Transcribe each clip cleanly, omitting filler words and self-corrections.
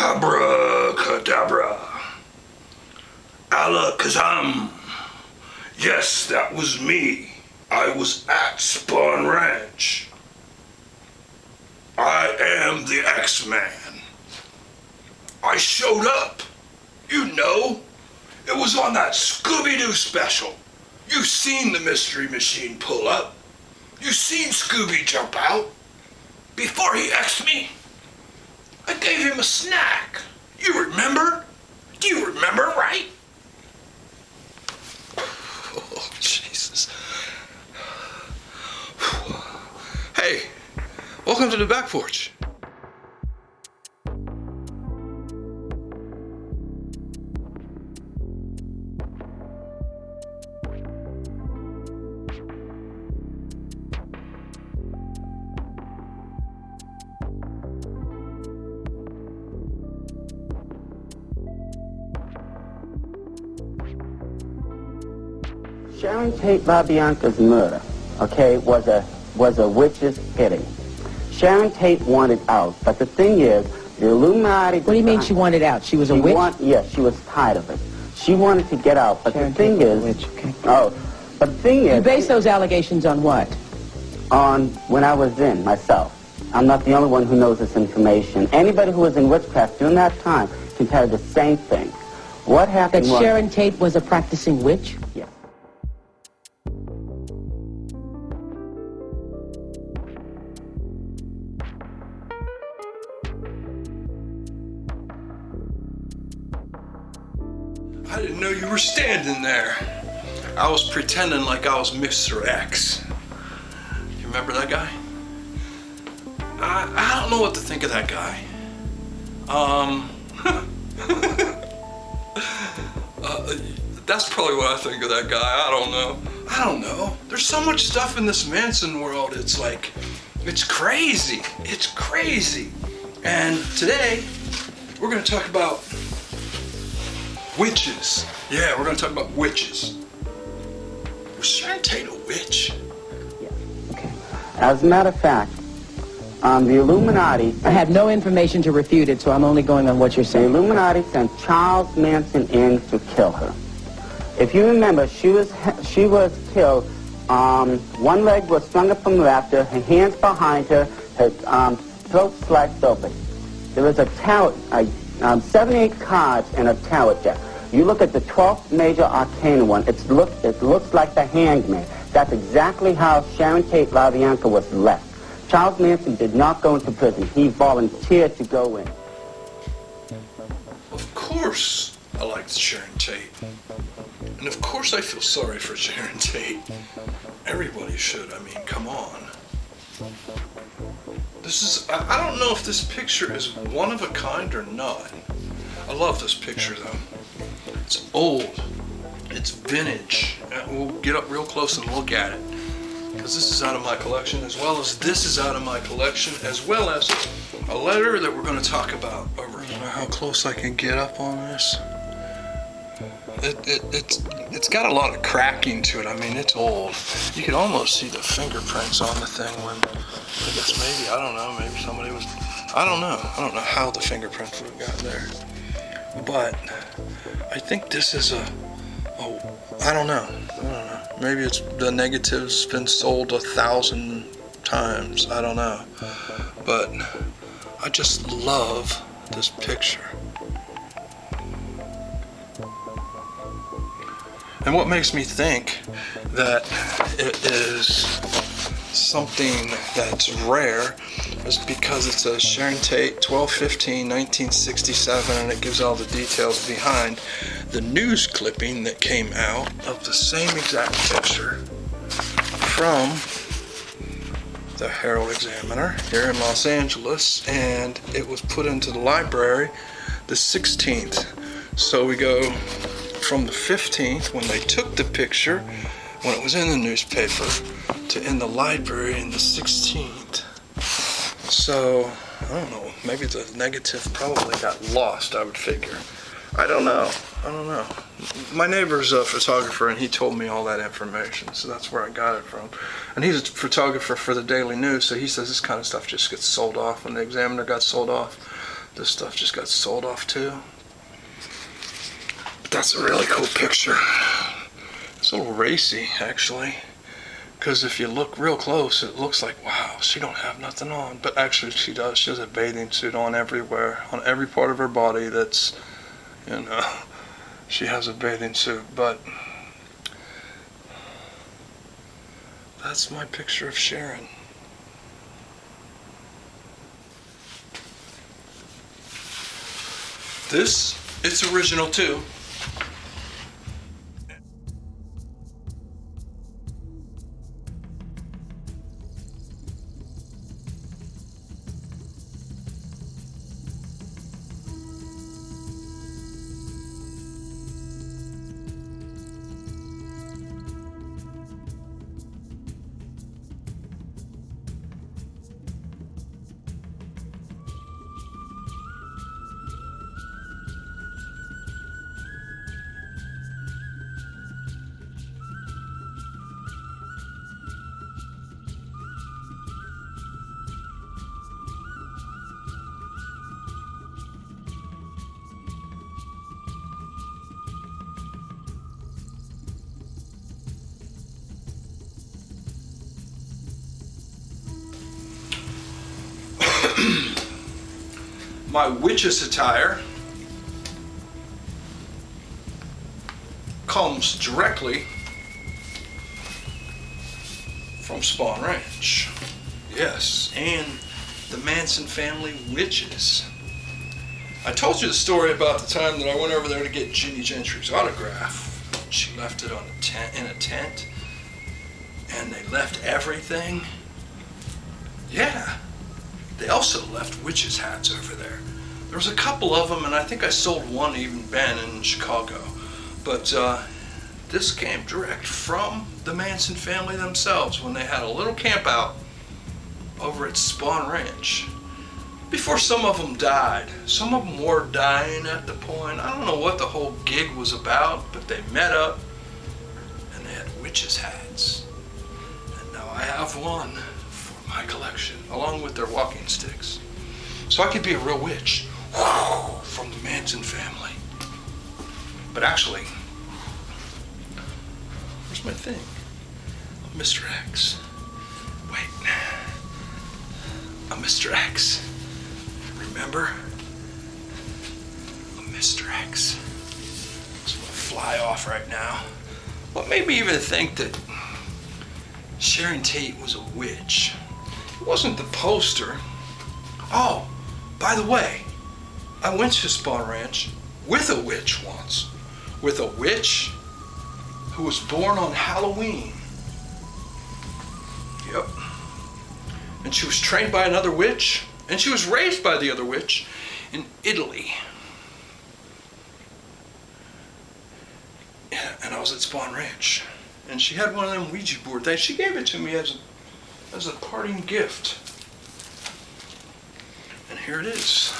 Abracadabra. Alakazam. Yes, that was me. I was at Spawn Ranch. I am the X-Man. I showed up. You know, it was on that Scooby-Doo special. You seen the Mystery Machine pull up. You seen Scooby jump out. Before he X'd me, I gave him a snack. You remember? Do you remember, right? Oh, Jesus. Hey, welcome to the back porch. Sharon Tate LaBianca's murder, okay, was a witch's hitting. Sharon Tate wanted out, but the thing is, the Illuminati... What do you mean she wanted out? She was a witch? Yes, she was tired of it. She wanted to get out, but Sharon the thing Tate is... was a witch, okay. Oh, but the thing is... You base those allegations on what? On when I was in, myself. I'm not the only one who knows this information. Anybody who was in witchcraft during that time can tell you the same thing. What happened was... That Sharon Tate was a practicing witch? Yes. I didn't know you were standing there. I was pretending like I was Mr. X. You remember that guy? I don't know what to think of that guy. That's probably what I think of that guy. I don't know. There's so much stuff in this Manson world. It's like, it's crazy. It's crazy. And today, we're going to talk about witches. Yeah, we're going to talk about witches. Was Sharon Tate a witch? Yeah. Okay. As a matter of fact, the Illuminati... I have no information to refute it, so I'm only going on what you're The saying. Illuminati sent Charles Manson in to kill her. If you remember, she was killed. One leg was strung up from the rafter, her hands behind her, her throat sliced open. There was a tarot, 78 cards and a tarot deck. You look at the 12th major arcana one, it looks like the Hanged Man. That's exactly how Sharon Tate LaBianca was left. Charles Manson did not go into prison. He volunteered to go in. Of course I liked Sharon Tate. And of course I feel sorry for Sharon Tate. Everybody should. I mean, come on. This is, I don't know if this picture is one of a kind or not. I love this picture though. It's old. It's vintage. We'll get up real close and look at it. Because this is out of my collection, as well as this is out of my collection, as well as a letter that we're going to talk about. I don't know how close I can get up on this. It's got a lot of cracking to it. I mean, it's old. You could almost see the fingerprints on the thing when, I guess maybe, I don't know, maybe somebody was, I don't know how the fingerprints would have got there. But I think this is I don't know. Maybe it's the negative's been sold 1,000 times. I don't know. But I just love this picture. And what makes me think that it is something that's rare is because it says Sharon Tate, 12/15/1967, and it gives all the details behind the news clipping that came out of the same exact picture from the Herald Examiner here in Los Angeles, and it was put into the library the 16th. So we go from the 15th, when they took the picture, when it was in the newspaper, to in the library in the 16th. So, I don't know, maybe the negative probably got lost, I would figure. I don't know. My neighbor's a photographer, and he told me all that information, so that's where I got it from. And he's a photographer for the Daily News, so he says this kind of stuff just gets sold off. When the Examiner got sold off, This stuff just got sold off too. But that's a really cool picture. It's a little racy, actually. Because if you look real close, it looks like, wow, she don't have nothing on. But actually she does. She has a bathing suit on everywhere. On every part of her body that's, you know, she has a bathing suit. But that's my picture of Sharon. This, it's original too. My witch's attire comes directly from Spawn Ranch. Yes, and the Manson family witches. I told you the story about the time that I went over there to get Ginny Gentry's autograph. She left it on in a tent, and they left everything. Yeah. They also left witches' hats over there. There was a couple of them, and I think I sold one even Ben in Chicago. But this came direct from the Manson family themselves when they had a little camp out over at Spawn Ranch. Before some of them died. Some of them were dying at the point. I don't know what the whole gig was about, but they met up and they had witches' hats. And now I have one my collection, along with their walking sticks. So I could be a real witch from the Manson family. But actually, where's my thing? I'm Mr. X. Wait. I'm Mr. X. Remember? I'm Mr. X. So I'm gonna fly off right now. What made me even think that Sharon Tate was a witch? It wasn't the poster. Oh, by the way, I went to Spawn Ranch with a witch once. With a witch who was born on Halloween. Yep. And she was trained by another witch, and she was raised by the other witch in Italy. Yeah, and I was at Spawn Ranch, and she had one of them Ouija board things. She gave it to me as a parting gift. And here it is.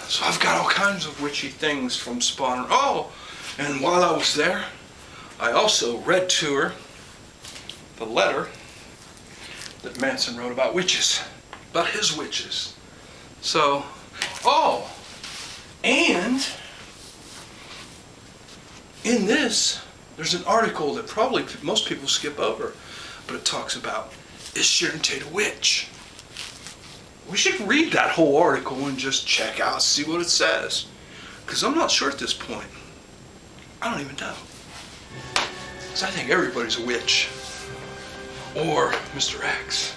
So I've got all kinds of witchy things from Spawn. Oh, and while I was there, I also read to her the letter that Manson wrote about witches, about his witches. So, oh, and in this, there's an article that probably most people skip over, but it talks about, is Sharon Tate a witch? We should read that whole article and just check out, see what it says. Because I'm not sure at this point. I don't even know. Because I think everybody's a witch. Or Mr. X.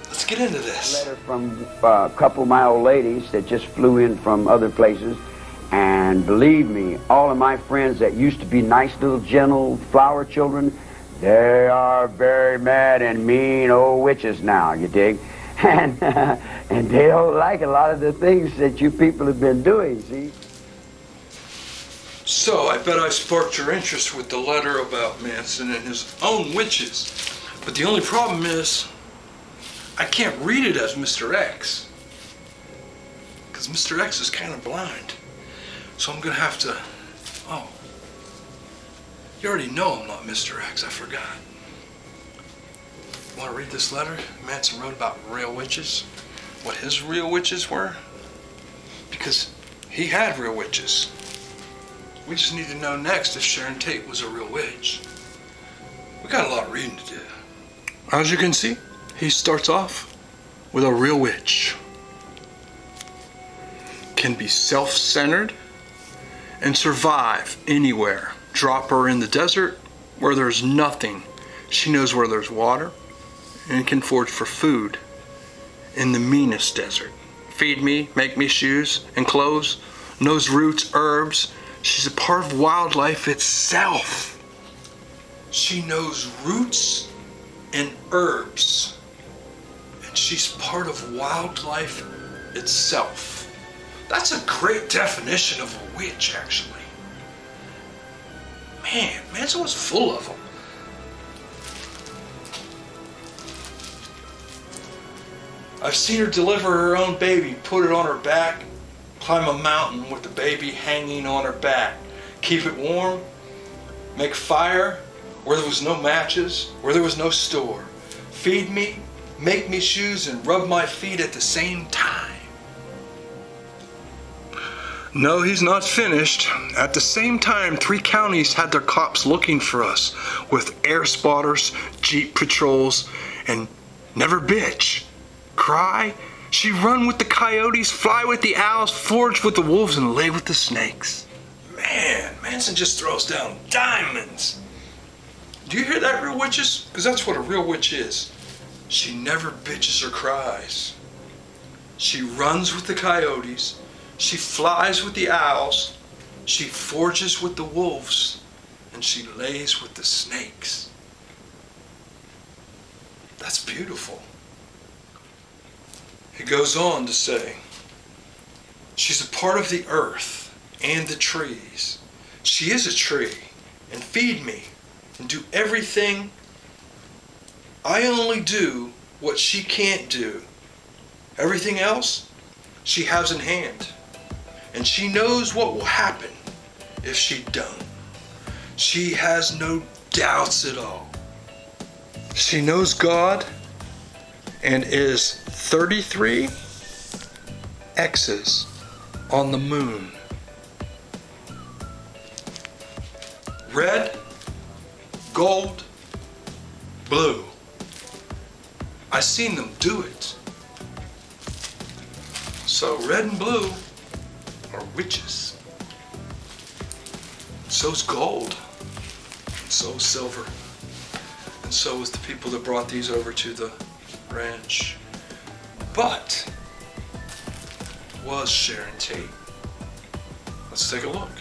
Let's get into this. A letter from a couple of my old ladies that just flew in from other places. And believe me, all of my friends that used to be nice little gentle flower children, they are very mad and mean old witches now, you dig? And they don't like a lot of the things that you people have been doing, see? So, I bet I sparked your interest with the letter about Manson and his own witches. But the only problem is, I can't read it as Mr. X. Because Mr. X is kind of blind. So I'm going to have to... Oh. You already know I'm not Mr. X, I forgot. Want to read this letter Manson wrote about real witches? what his real witches were? Because he had real witches. We just need to know next if Sharon Tate was a real witch. We got a lot of reading to do. As you can see, he starts off with a real witch. Can be self-centered and survive anywhere. Drop her in the desert where there's nothing. She knows where there's water and can forage for food in the meanest desert. Feed me, make me shoes and clothes, knows roots, herbs. She's a part of wildlife itself. She knows roots and herbs. And she's part of wildlife itself. That's a great definition of a witch, actually. Man, Manson was full of them. I've seen her deliver her own baby, put it on her back, climb a mountain with the baby hanging on her back, keep it warm, make fire where there was no matches, where there was no store, feed me, make me shoes, and rub my feet at the same time. No, he's not finished. At the same time, 3 counties had their cops looking for us with air spotters, jeep patrols, and never bitch, cry. She run with the coyotes, fly with the owls, forage with the wolves, and lay with the snakes. Man, Manson just throws down diamonds. Do you hear that, real witches? Because that's what a real witch is. She never bitches or cries. She runs with the coyotes. She flies with the owls. She forages with the wolves. And she lays with the snakes. That's beautiful. He goes on to say, she's a part of the earth and the trees. She is a tree, and feed me, and do everything. I only do what she can't do. Everything else, she has in hand. And she knows what will happen if she don't. She has no doubts at all. She knows God and is 33 X's on the moon. Red, gold, blue. I seen them do it. So red and blue are witches. So's gold. And so's silver. And so is the people that brought these over to the ranch. But was Sharon Tate? Let's take a look.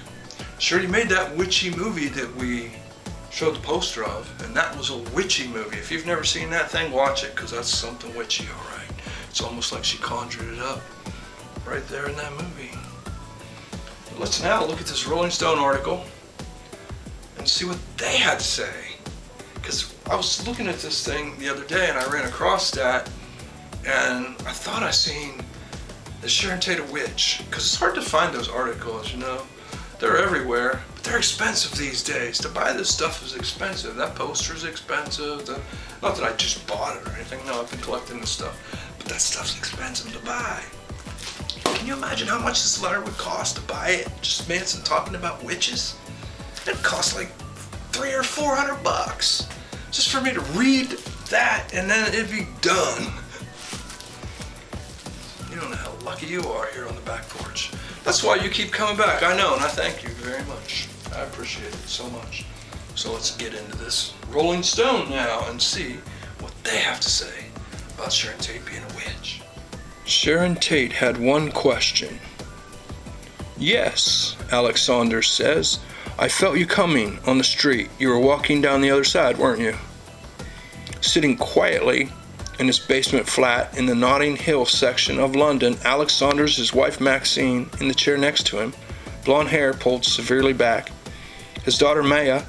She already made that witchy movie that we showed the poster of, and that was a witchy movie. If you've never seen that thing, watch it, because that's something witchy, all right. It's almost like she conjured it up right there in that movie. Let's now look at this Rolling Stone article and see what they had to say. Because I was looking at this thing the other day and I ran across that, and I thought I seen the Sharon Tate a witch. Because it's hard to find those articles, you know. They're everywhere, but they're expensive these days. To buy this stuff is expensive. That poster's expensive. Not that I just bought it or anything. No, I've been collecting this stuff. But that stuff's expensive to buy. Can you imagine how much this letter would cost to buy it? Just Manson talking about witches? It'd cost like $300 or $400 just for me to read that, and then it'd be done. You don't know how lucky you are here on the back porch. That's why you keep coming back. I know, and I thank you very much. I appreciate it so much. So let's get into this Rolling Stone now and see what they have to say about Sharon Tate being a witch. Sharon Tate had one question. Yes, Alex Saunders says, I felt you coming on the street. You were walking down the other side, weren't you? Sitting quietly in his basement flat in the Notting Hill section of London, Alex Saunders, his wife Maxine, in the chair next to him, blonde hair pulled severely back, his daughter Maya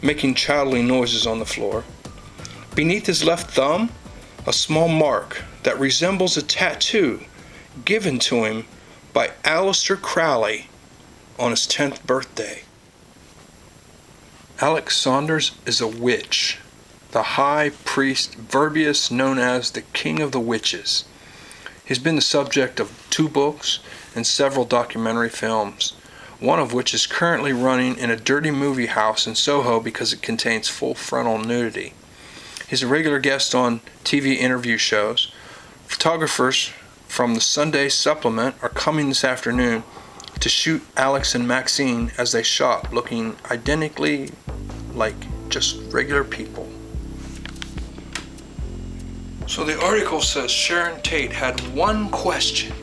making childly noises on the floor. Beneath his left thumb, a small mark that resembles a tattoo given to him by Aleister Crowley on his 10th birthday. Alex Saunders is a witch, the high priest Verbius known as the King of the Witches. He's been the subject of 2 books and several documentary films, one of which is currently running in a dirty movie house in Soho because it contains full frontal nudity. He's a regular guest on TV interview shows. Photographers from the Sunday Supplement are coming this afternoon to shoot Alex and Maxine as they shop, looking identically like just regular people. So the article says Sharon Tate had one question.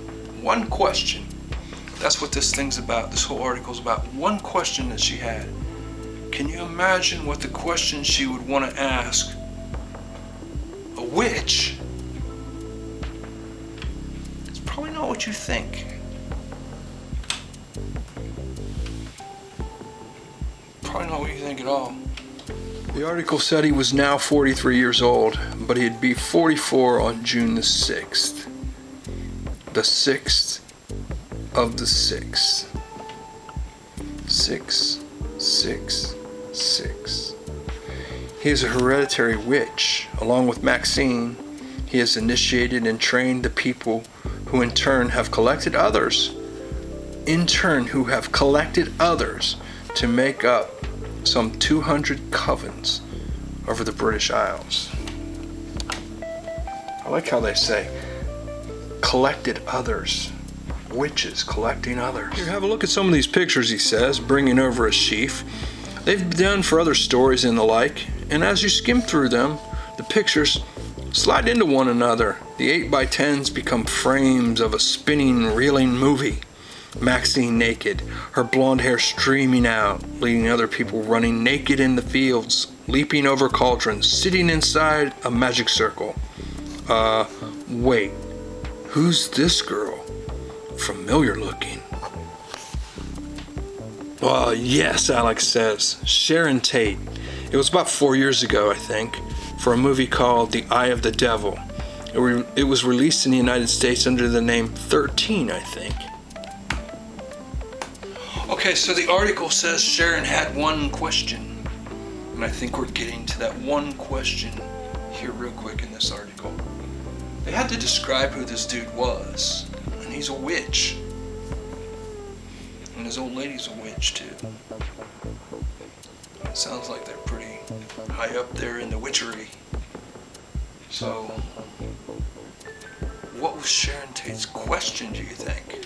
One question. That's what this thing's about. This whole article's about one question that she had. Can you imagine what the question she would want to ask a witch? It's probably not what you think. Probably not what you think at all. The article said he was now 43 years old, but he'd be 44 on June the 6th. The 6th of the 6th. 6, 6, 6. He is a hereditary witch. Along with Maxine, he has initiated and trained the people who in turn have collected others. To make up some 200 covens over the British Isles. I like how they say collected others. Witches collecting others. Here, have a look at some of these pictures, he says, bringing over a sheaf. They've been done for other stories and the like, and as you skim through them, the pictures slide into one another. The 8x10s become frames of a spinning, reeling movie. Maxine naked, her blonde hair streaming out, leading other people running naked in the fields, leaping over cauldrons, sitting inside a magic circle. Wait, who's this girl? Familiar looking. Well, yes, Alex says. Sharon Tate. It was about 4 years ago, I think, for a movie called The Eye of the Devil. It was released in the United States under the name 13, I think. Okay, so the article says Sharon had one question. And I think we're getting to that one question here real quick in this article. They had to describe who this dude was. And he's a witch. And his old lady's a witch too. It sounds like they're pretty high up there in the witchery. So, what was Sharon Tate's question, do you think?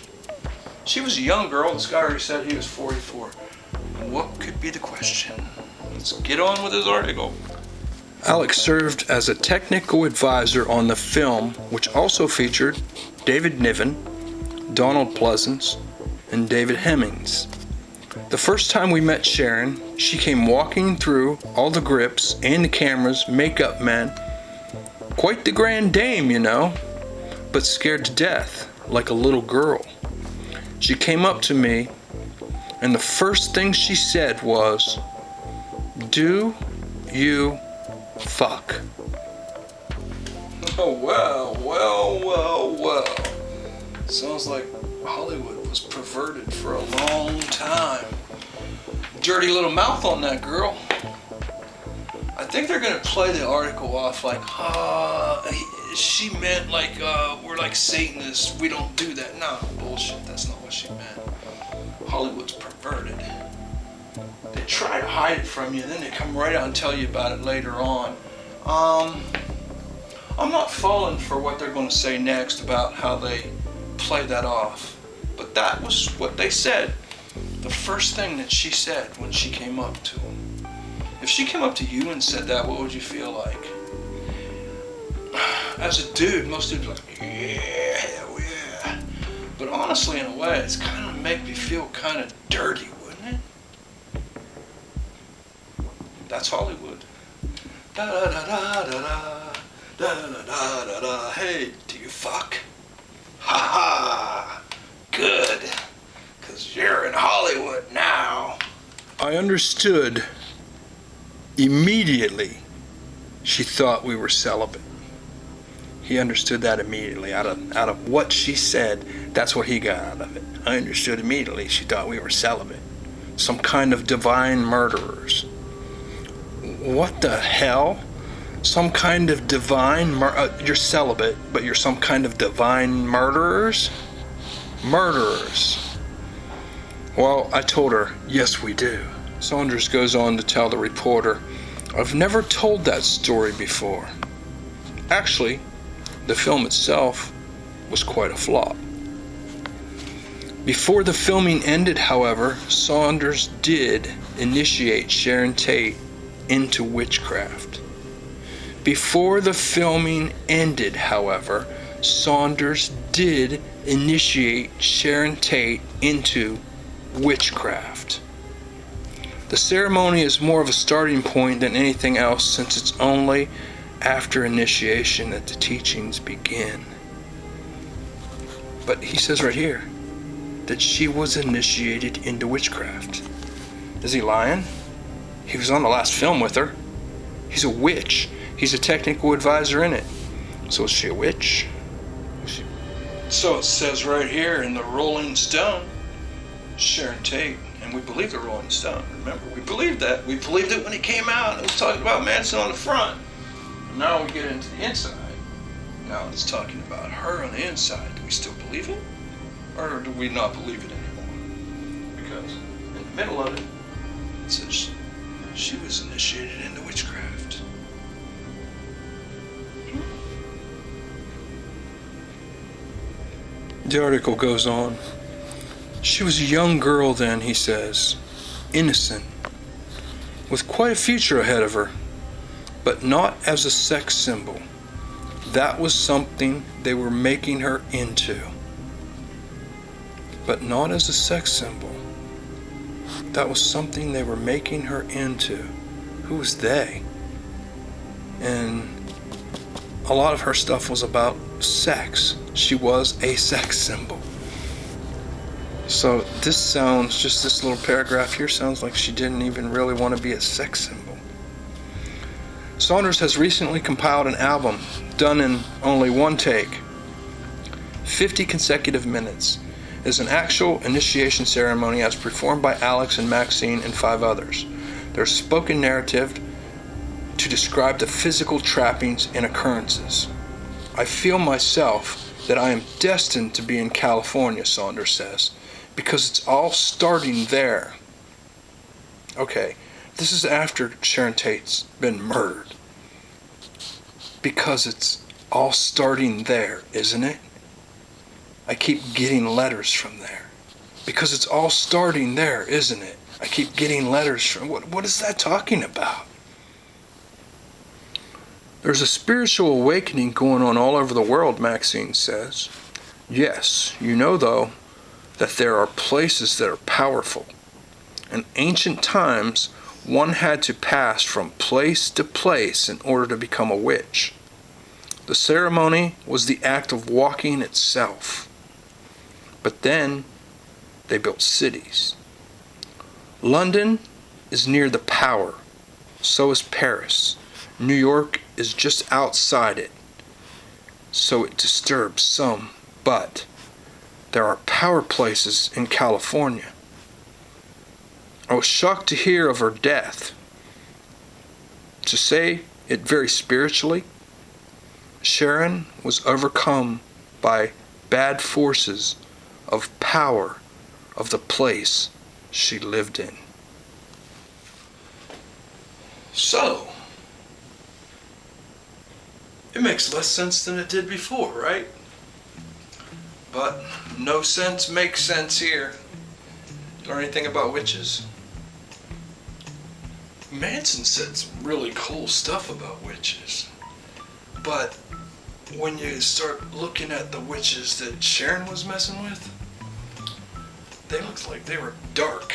She was a young girl. This guy already said he was 44. What could be the question? Let's get on with his article. Alex served as a technical advisor on the film, which also featured David Niven, Donald Pleasance, and David Hemmings. The first time we met Sharon, she came walking through all the grips and the cameras, makeup men. Quite the grand dame, you know, but scared to death, like a little girl. She came up to me, and the first thing she said was, "Do you fuck?" Oh, well. Sounds like Hollywood was perverted for a long time. Dirty little mouth on that girl. I think they're gonna play the article off like, she meant like, we're like Satanists, we don't do that. No, bullshit, that's not what she meant. Hollywood's perverted. They try to hide it from you, and then they come right out and tell you about it later on. I'm not falling for what they're gonna say next about how they play that off. But that was what they said. The first thing that she said when she came up to him. If she came up to you and said that, what would you feel like? As a dude, most dudes are like, yeah, hell yeah. But honestly, in a way, it's kind of make me feel kind of dirty, wouldn't it? That's Hollywood. Da da da da da da da da da da. Hey, do you fuck? Ha ha. Good. 'Cause you're in Hollywood now. I understood immediately she thought we were celibate. He understood that immediately. Out of what she said, that's what he got out of it. I understood immediately she thought we were celibate. Some kind of divine murderers. What the hell? some kind of divine you're celibate, but you're some kind of divine murderers? Well, I told her, yes, we do. Saunders goes on to tell the reporter, I've never told that story before. Actually, the film itself was quite a flop. Before the filming ended, however, Saunders did initiate Sharon Tate into witchcraft. Before the filming ended, however, Saunders did initiate Sharon Tate into witchcraft. The ceremony is more of a starting point than anything else, since it's only after initiation that the teachings begin. But he says right here that she was initiated into witchcraft. Is he lying? He was on the last film with her. He's a witch. He's a technical advisor in it. So is she a witch? So it says right here in the Rolling Stone, Sharon Tate, and we believe the Rolling Stone. Remember, we believed that. We believed it when it came out. It was talking about Manson on the front. Now we get into the inside. Now it's talking about her on the inside. Do we still believe it? Or do we not believe it anymore? Because in the middle of it, it says she was initiated into witchcraft. The article goes on. She was a young girl then, he says, innocent, with quite a future ahead of her, but not as a sex symbol. That was something they were making her into. But not as a sex symbol. That was something they were making her into. Who was they? And a lot of her stuff was about sex. She was a sex symbol. So this little paragraph here sounds like she didn't even really want to be a sex symbol. Saunders has recently compiled an album done in only one take. 50 consecutive minutes. It is an actual initiation ceremony as performed by Alex and Maxine and 5 others. There's spoken narrative to describe the physical trappings and occurrences. I feel myself that I am destined to be in California, Saunders says, because it's all starting there. Okay, this is after Sharon Tate's been murdered. Because it's all starting there, isn't it? I keep getting letters from there. Because it's all starting there, isn't it? I keep getting letters from... What is that talking about? There's a spiritual awakening going on all over the world, Maxine says. Yes, you know, though, that there are places that are powerful. In ancient times, one had to pass from place to place in order to become a witch. The ceremony was the act of walking itself. But then they built cities. London is near the power. So is Paris. New York is just outside it. So it disturbs some. But there are power places in California. I was shocked to hear of her death. To say it very spiritually, Sharon was overcome by bad forces of power of the place she lived in. So, it makes less sense than it did before, right? But no sense makes sense here. Learn anything about witches? Manson said some really cool stuff about witches. But when you start looking at the witches that Sharon was messing with, they looked like they were dark.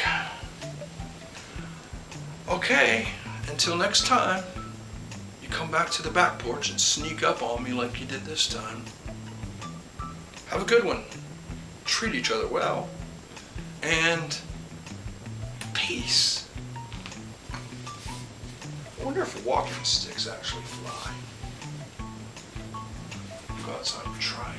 Okay, until next time, you come back to the back porch and sneak up on me like you did this time. Have a good one. Treat each other well. And peace. I wonder if walking sticks actually fly. Go outside and try.